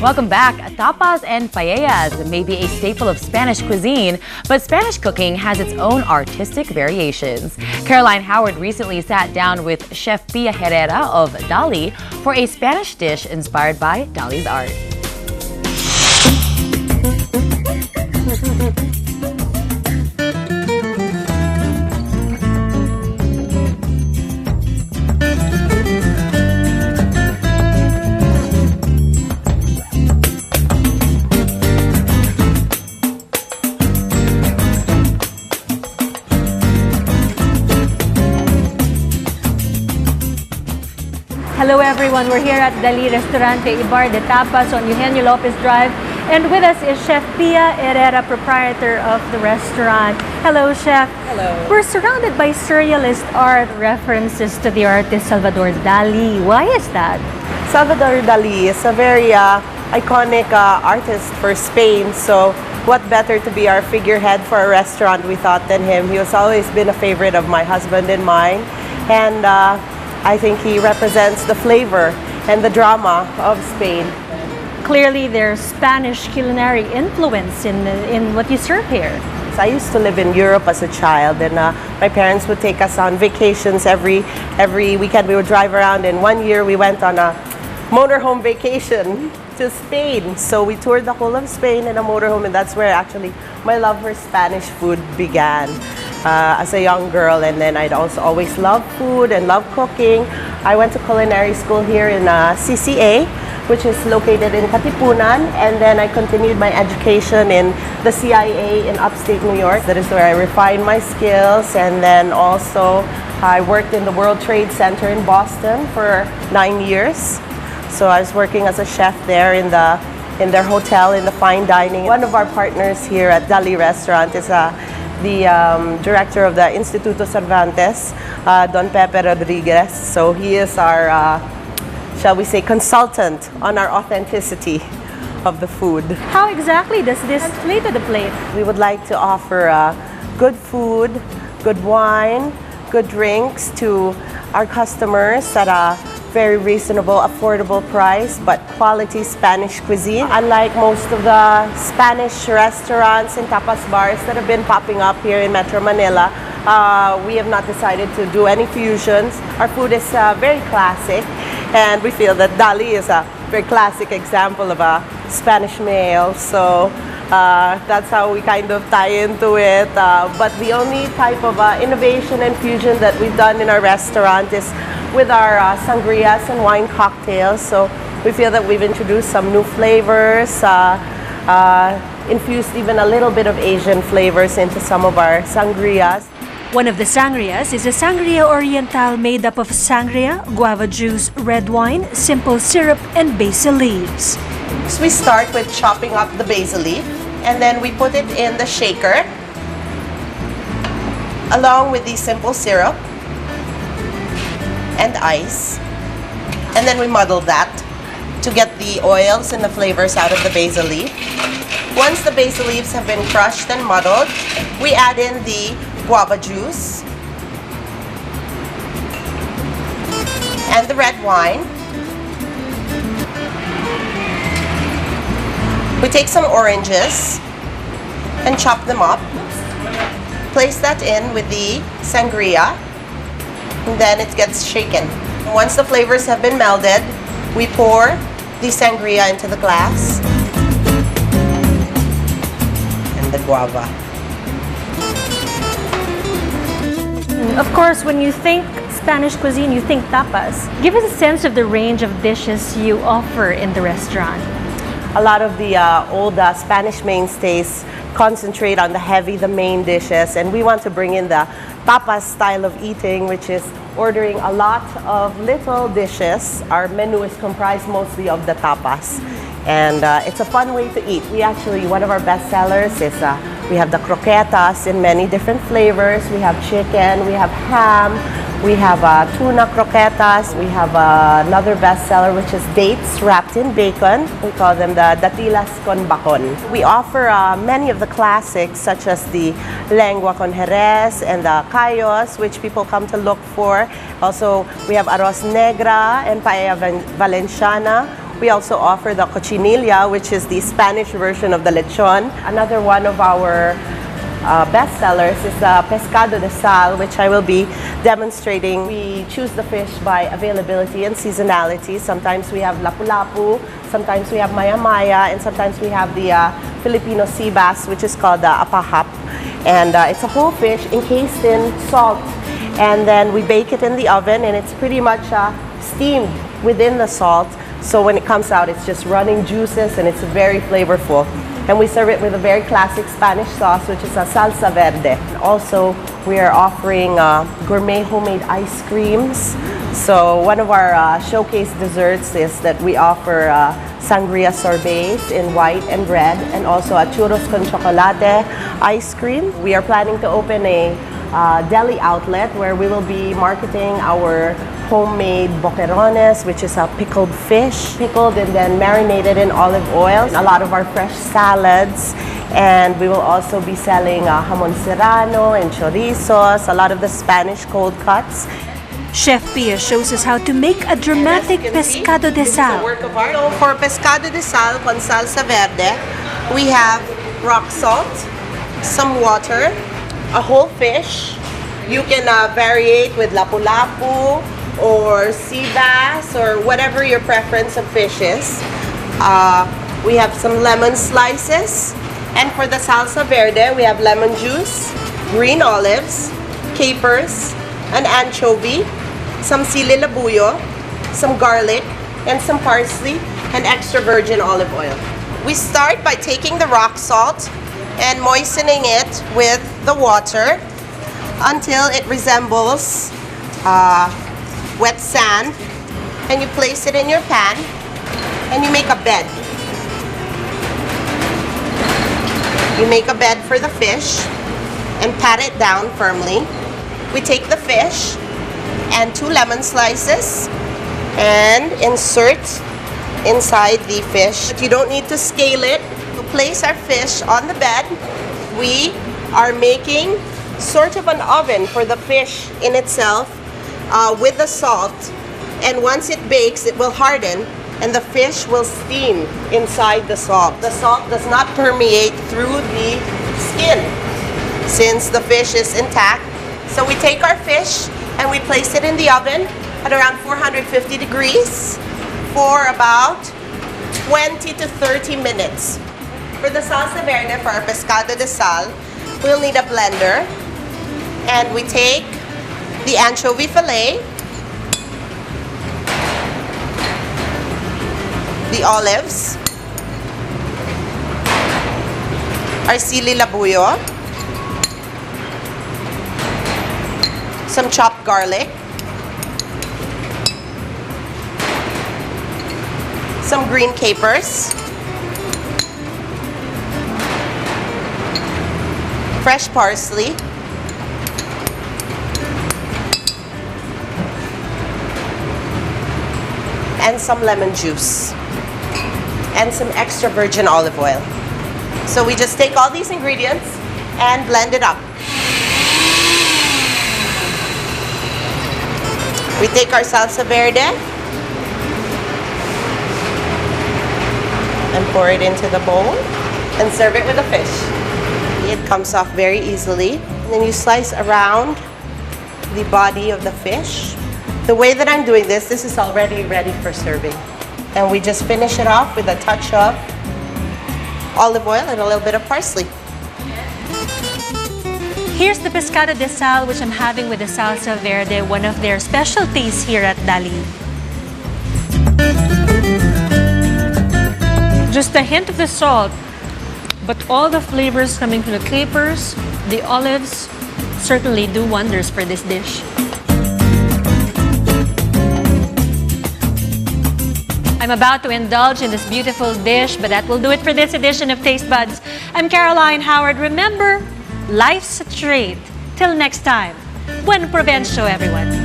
Welcome back. Tapas and paellas may be a staple of Spanish cuisine, but Spanish cooking has its own artistic variations. Caroline Howard recently sat down with Chef Pia Herrera of Dali for a Spanish dish inspired by Dali's art. Hello everyone, we're here at Dali Restaurante, Ibar de Tapas on Eugenio Lopez Drive. And with us is Chef Pia Herrera, proprietor of the restaurant. Hello, Chef. Hello. We're surrounded by surrealist art references to the artist Salvador Dali. Why is that? Salvador Dali is a very iconic artist for Spain, so what better to be our figurehead for a restaurant, we thought, than him. He has always been a favorite of my husband and mine, and I think he represents the flavor and the drama of Spain. Clearly, there's Spanish culinary influence in what you serve here. I used to live in Europe as a child, and my parents would take us on vacations every weekend. We would drive around, and one year we went on a motorhome vacation to Spain. So we toured the whole of Spain in a motorhome, and that's where actually my love for Spanish food began. As a young girl, and then I'd also always loved food and loved cooking. I went to culinary school here in CCA, which is located in Katipunan, and then I continued my education in the CIA in upstate New York. That is where I refined my skills, and then also I worked in the World Trade Center in Boston for 9 years. So I was working as a chef there in their hotel, in the fine dining. One of our partners here at Dali Restaurant is the director of the Instituto Cervantes, Don Pepe Rodriguez. So he is our, shall we say, consultant on our authenticity of the food. How exactly does this play to the plate? We would like to offer good food, good wine, good drinks to our customers at a very reasonable, affordable price, but quality Spanish cuisine. Unlike most of the Spanish restaurants and tapas bars that have been popping up here in Metro Manila, we have not decided to do any fusions. Our food is very classic, and we feel that Dali is a very classic example of a Spanish meal. So that's how we kind of tie into it. But the only type of innovation and fusion that we've done in our restaurant is with our sangrias and wine cocktails. So we feel that we've introduced some new flavors, infused even a little bit of Asian flavors into some of our sangrias. One of the sangrias is a sangria oriental made up of sangria, guava juice, red wine, simple syrup, and basil leaves. So we start with chopping up the basil leaf, and then we put it in the shaker along with the simple syrup and ice, and then we muddle that to get the oils and the flavors out of the basil leaf. Once the basil leaves have been crushed and muddled, we add in the guava juice and the red wine. We take some oranges and chop them up, place that in with the sangria, and then it gets shaken. Once the flavors have been melded, we pour the sangria into the glass and the guava. Of course, when you think Spanish cuisine, you think tapas. Give us a sense of the range of dishes you offer in the restaurant. A lot of the old Spanish mainstays concentrate on the main dishes, and we want to bring in the tapas style of eating, which is ordering a lot of little dishes. Our menu is comprised mostly of the tapas, and it's a fun way to eat. One of our best sellers is we have the croquetas in many different flavors. We have chicken, we have ham, we have tuna croquetas. We have another bestseller, which is dates wrapped in bacon. We call them the datilas con bacon. We offer many of the classics, such as the lengua con jerez and the callos, which people come to look for. Also, we have arroz negra and paella valenciana. We also offer the cochinilla, which is the Spanish version of the lechon. Another one of our best sellers is the pescado de sal, which I will be demonstrating. We choose the fish by availability and seasonality. Sometimes we have lapu-lapu, sometimes we have maya-maya, and sometimes we have the Filipino sea bass, which is called the apahap. And it's a whole fish encased in salt. And then we bake it in the oven, and it's pretty much steamed within the salt. So when it comes out, it's just running juices, and it's very flavorful. And we serve it with a very classic Spanish sauce, which is a salsa verde. Also, we are offering gourmet homemade ice creams. So one of our showcase desserts is that we offer sangria sorbets in white and red, and also a churros con chocolate ice cream. We are planning to open a deli outlet where we will be marketing our homemade boquerones, which is a pickled fish, pickled and then marinated in olive oil. A lot of our fresh salads, and we will also be selling jamon serrano and chorizos, a lot of the Spanish cold cuts. Chef Pia shows us how to make a dramatic pescado de sal. Work of art. So for pescado de sal con salsa verde, we have rock salt, some water, a whole fish. You can variate with lapu-lapu or sea bass or whatever your preference of fish is. We have some lemon slices, and for the salsa verde, we have lemon juice, green olives, capers, an anchovy, some sili labuyo, some garlic, and some parsley, and extra virgin olive oil. We start by taking the rock salt and moistening it with the water until it resembles wet sand, and you place it in your pan and you make a bed. You make a bed for the fish and pat it down firmly. We take the fish and 2 lemon slices and insert inside the fish. But you don't need to scale it. To place our fish on the bed, we are making sort of an oven for the fish in itself with the salt, and once it bakes, it will harden and the fish will steam inside the salt. The salt does not permeate through the skin since the fish is intact. So we take our fish and we place it in the oven at around 450 degrees for about 20 to 30 minutes. For the salsa verde, for our pescado de sal, we'll need a blender, and we take the anchovy fillet, the olives, our sili labuyo, some chopped garlic, some green capers, fresh parsley, and some lemon juice, and some extra virgin olive oil. So we just take all these ingredients and blend it up. We take our salsa verde and pour it into the bowl and serve it with a fish. It comes off very easily. And then you slice around the body of the fish. The way that I'm doing this is already ready for serving. And we just finish it off with a touch of olive oil and a little bit of parsley. Here's the pescado de sal, which I'm having with the salsa verde, one of their specialties here at Dali. Just a hint of the salt, but all the flavors coming from the capers, the olives, certainly do wonders for this dish. I'm about to indulge in this beautiful dish, but that will do it for this edition of Taste Buds. I'm Caroline Howard. Remember, life's a treat. Till next time, buen provecho, everyone.